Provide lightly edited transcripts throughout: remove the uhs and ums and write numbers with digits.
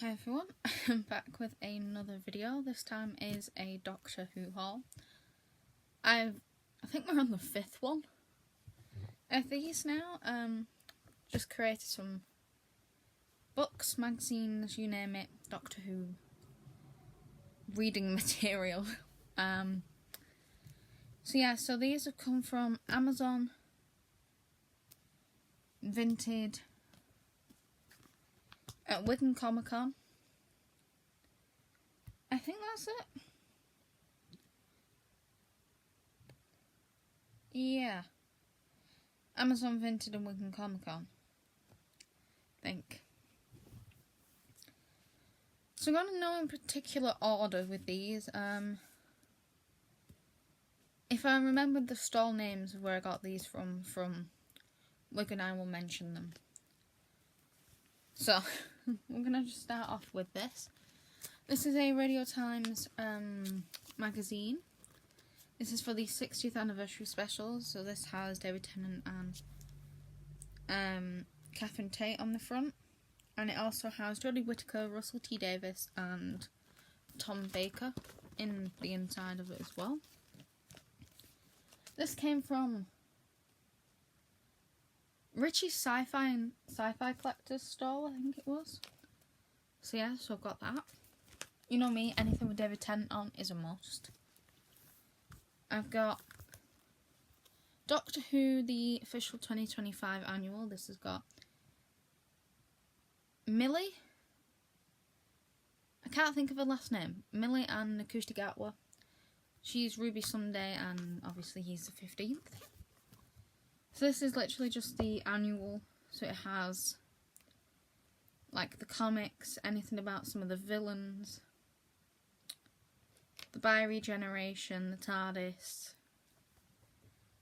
Hi everyone, I'm back with another video. This time is a Doctor Who haul. I think we're on the 5th one of these now. Just created some books, magazines, you name it, Doctor Who reading material. So these have come from Amazon, Vinted, at Wigan Comic Con. I think that's it. Yeah. Amazon, Vinted and Wigan Comic Con. I think. So I'm going to know in particular order with these. If I remember the stall names of where I got these from Wigan, I will mention them. So, we're going to just start off with this. This is a Radio Times magazine. This is for the 60th anniversary specials. So this has David Tennant and Catherine Tate on the front. And it also has Jodie Whittaker, Russell T Davies and Tom Baker in the inside of it as well. This came from Richie's Sci-Fi Collector's stall, I think it was. So yeah, so I've got that. You know me, anything with David Tennant on is a must. I've got Doctor Who, the official 2025 annual. This has got Millie. I can't think of her last name. Millie and Nakushti Gatwa. She's Ruby Sunday and obviously he's the 15th. So this is literally just the annual, so it has like the comics, anything about some of the villains, the Bi-Regeneration, the TARDIS,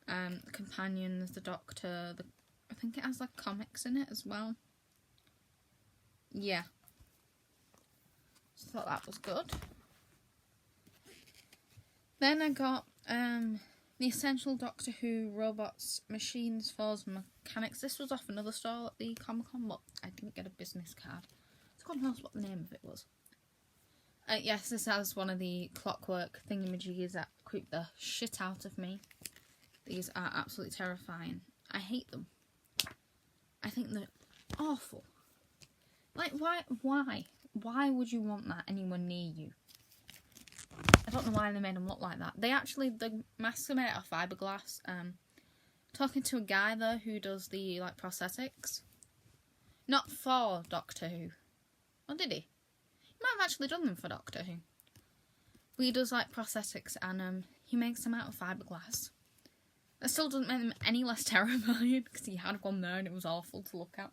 the companions, the Doctor, I think it has like comics in it as well. Yeah. So I thought that was good. Then I got the Essential Doctor Who Robots, Machines, Falls and Mechanics. This was off another stall at the Comic Con, but I didn't get a business card. So God knows what the name of it was. Yes, this has one of the clockwork thingamajigs that creep the shit out of me. These are absolutely terrifying. I hate them. I think they're awful. Like, why? Why would you want that anywhere near you? I don't know why they made them look like that. The masks are made out of fiberglass. Talking to a guy there who does the prosthetics. Not for Doctor Who. Or did he? He might have actually done them for Doctor Who. But he does prosthetics and he makes them out of fiberglass. That still doesn't make them any less terrifying because he had one there and it was awful to look at.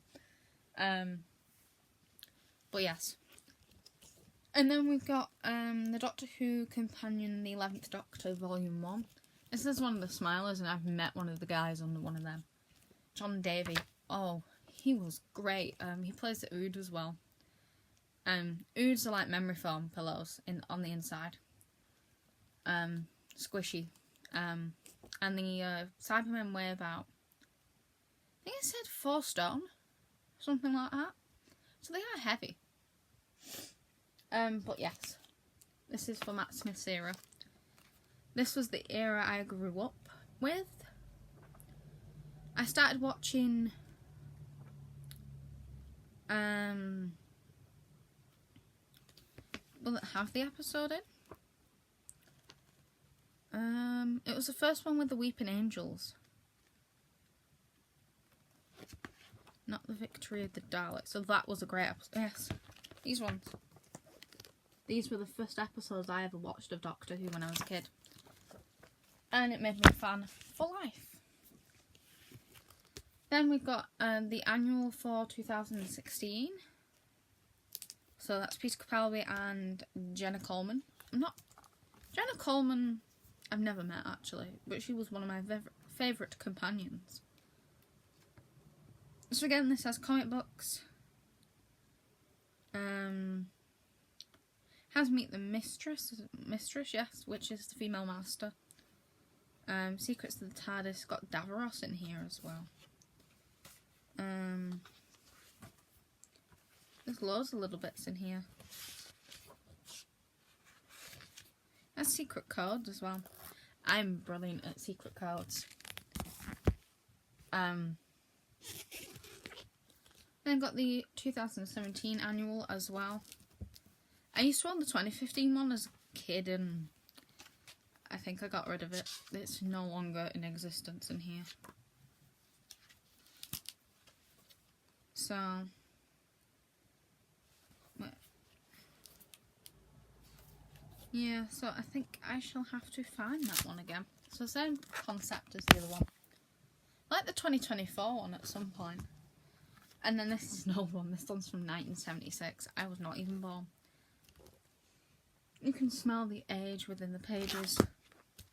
But yes. And then we've got the Doctor Who Companion, the 11th Doctor, Volume 1. This is one of the Smilers, and I've met one of the guys on one of them. John Davey. Oh, he was great. He plays the Ood as well. Oods are like memory foam pillows on the inside. Squishy. And the Cybermen weigh about, I think it said 4 stone. Something like that. So they are heavy. But yes, this is for Matt Smith's era. This was the era I grew up with. I started watching will it have the episode in? It was the first one with the Weeping Angels. Not the Victory of the Daleks. So that was a great episode. Yes, these ones. These were the first episodes I ever watched of Doctor Who when I was a kid. And it made me a fan for life. Then we've got the annual for 2016. So that's Peter Capaldi and Jenna Coleman. Jenna Coleman I've never met actually, but she was one of my favourite companions. So again, this has comic books. Has Meet the Mistress, yes, which is the female master. Secrets of the TARDIS, got Davros in here as well. There's loads of little bits in here. A secret code as well. I'm brilliant at secret codes. Then got the 2017 annual as well. I used to own the 2015 one as a kid and I think I got rid of it. It's no longer in existence in here. So, yeah, so I think I shall have to find that one again. So same concept as the other one. Like the 2024 one at some point. And then this is an old one. This one's from 1976. I was not even born. You can smell the age within the pages.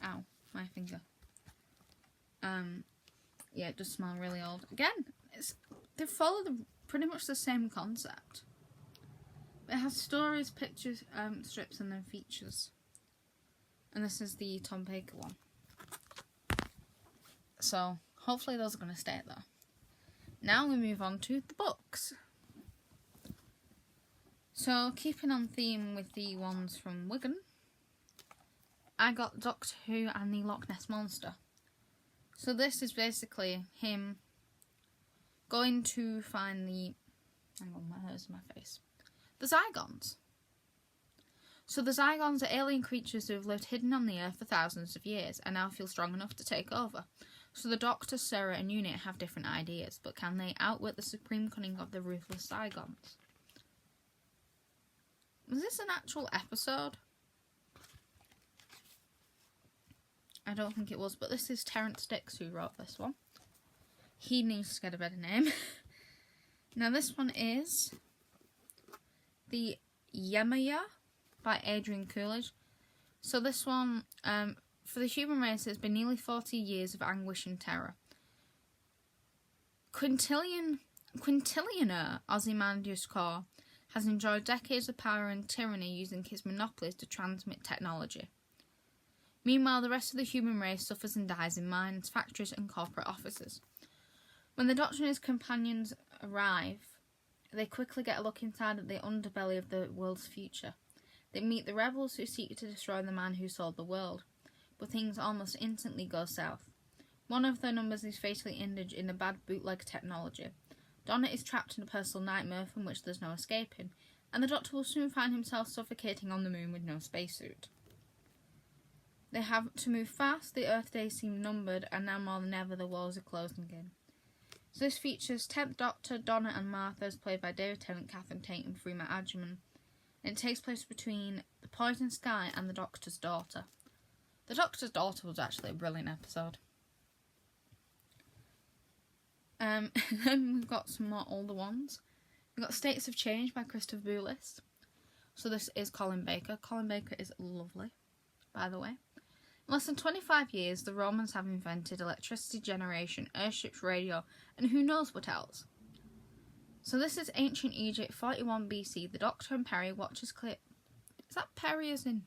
Ow, my finger. Yeah, it does smell really old. Again, they follow pretty much the same concept. It has stories, pictures, strips, and then features. And this is the Tom Baker one. So, hopefully those are going to stay there. Now we move on to the books. So, keeping on theme with the ones from Wigan, I got Doctor Who and the Loch Ness Monster. So this is basically him going to find the... Hang on, where's my face? The Zygons. So the Zygons are alien creatures who have lived hidden on the Earth for thousands of years and now feel strong enough to take over. So the Doctor, Sarah and Unit have different ideas, but can they outwit the supreme cunning of the ruthless Zygons? Was this an actual episode? I don't think it was, but this is Terrance Dicks who wrote this one. He needs to get a better name. Now this one is The Yemaya by Adrian Coolidge. So this one, for the human race, it's been nearly 40 years of anguish and terror. Quintillionaire Ozymandias Core has enjoyed decades of power and tyranny using his monopolies to transmit technology. Meanwhile, the rest of the human race suffers and dies in mines, factories and corporate offices. When the Doctor and his companions arrive, they quickly get a look inside at the underbelly of the world's future. They meet the rebels who seek to destroy the man who sold the world, but things almost instantly go south. One of their numbers is fatally injured in a bad bootleg technology. Donna is trapped in a personal nightmare from which there's no escaping, and the Doctor will soon find himself suffocating on the moon with no spacesuit. They have to move fast, the Earth days seem numbered, and now more than ever the walls are closing in. So this features 10th Doctor, Donna and Martha, as played by David Tennant, Catherine Tate and Freema Agyeman. And it takes place between the Poison Sky and the Doctor's daughter. The Doctor's daughter was actually a brilliant episode. Then we've got some more older ones. We've got States of Change by Christopher Boulis. So this is Colin Baker. Colin Baker is lovely, by the way. In less than 25 years, the Romans have invented electricity generation, airships, radio, and who knows what else. So this is Ancient Egypt, 41 BC. The Doctor and Perry watches clip. Is that Perry as in?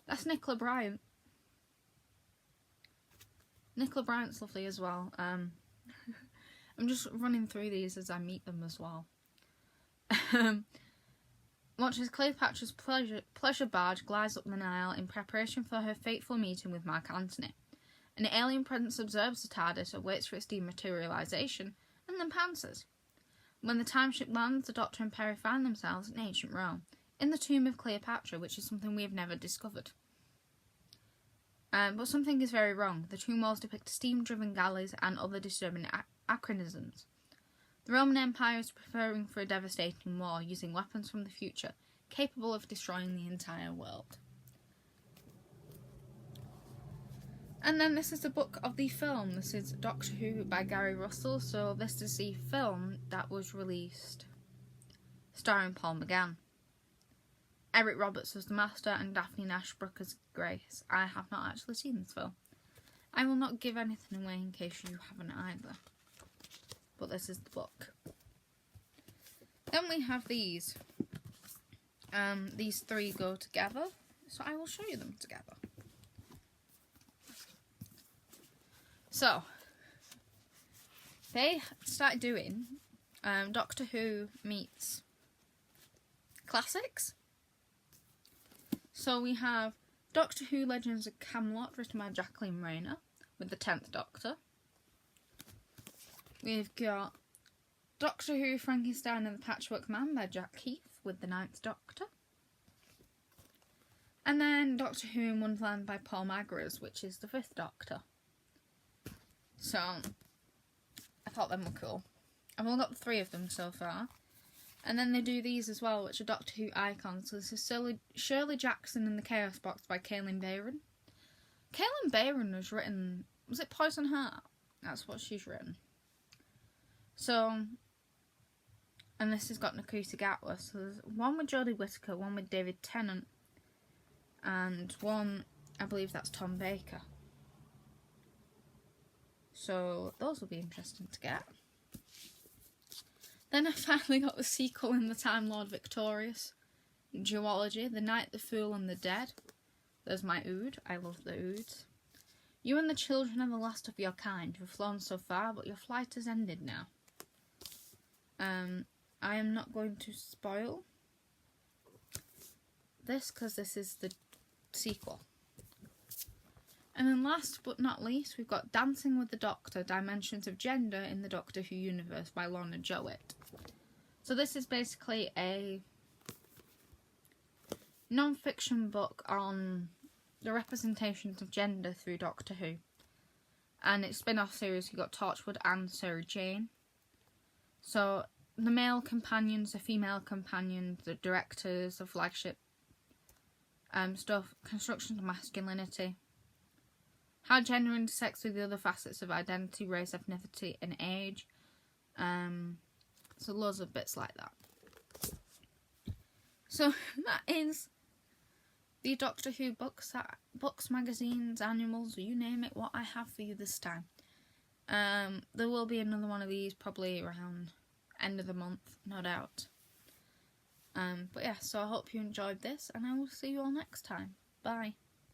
That's Nicola Bryant. Nicola Bryant's lovely as well. I'm just running through these as I meet them as well. Watches Cleopatra's pleasure barge glides up the Nile in preparation for her fateful meeting with Mark Antony. An alien presence observes the TARDIS, waits for its dematerialization, and then pounces. When the timeship lands, the Doctor and Perry find themselves in ancient Rome, in the tomb of Cleopatra, which is something we have never discovered. But something is very wrong. The tomb walls depict steam-driven galleys and other disturbing anachronisms. The Roman Empire is preparing for a devastating war, using weapons from the future, capable of destroying the entire world. And then this is the book of the film. This is Doctor Who by Gary Russell. So this is the film that was released starring Paul McGann. Eric Roberts was the Master and Daphne Ashbrook as Grace. I have not actually seen this film. I will not give anything away in case you haven't either. But this is the book. Then we have these. These three go together, so I will show you them together. So, they started doing Doctor Who meets classics. So we have Doctor Who Legends of Camelot, written by Jacqueline Rayner, with the 10th Doctor. We've got Doctor Who Frankenstein and the Patchwork Man by Jack Keith, with the 9th Doctor. And then Doctor Who in Wonderland by Paul Magras, which is the 5th Doctor. So, I thought them were cool. I've only got 3 of them so far. And then they do these as well, which are Doctor Who icons. So this is Shirley Jackson in the Chaos Box by Kaylin Bayron. Kaylin Bayron has written... Was it Poison Heart? That's what she's written. So... And this has got Nakuta Gatwa. So there's one with Jodie Whittaker, one with David Tennant, and one, I believe that's Tom Baker. So those will be interesting to get. Then I finally got the sequel in the Time Lord Victorious duology, The Night, the Fool and the Dead. There's my Ood. I love the Oods. You and the children are the last of your kind who have flown so far, but your flight has ended now. I am not going to spoil this because this is the sequel. And then last but not least, we've got Dancing with the Doctor, Dimensions of Gender in the Doctor Who Universe by Lorna Jowett. So this is basically a non-fiction book on the representations of gender through Doctor Who. And its spin-off series, you've got Torchwood and Sarah Jane. So the male companions, the female companions, the directors, the flagship stuff, construction of masculinity, how gender intersects with the other facets of identity, race, ethnicity, and age. So loads of bits like that. So that is the Doctor Who books, magazines, annuals, you name it, what I have for you this time. There will be another one of these probably around end of the month, no doubt. But yeah, so I hope you enjoyed this, and I will see you all next time. Bye.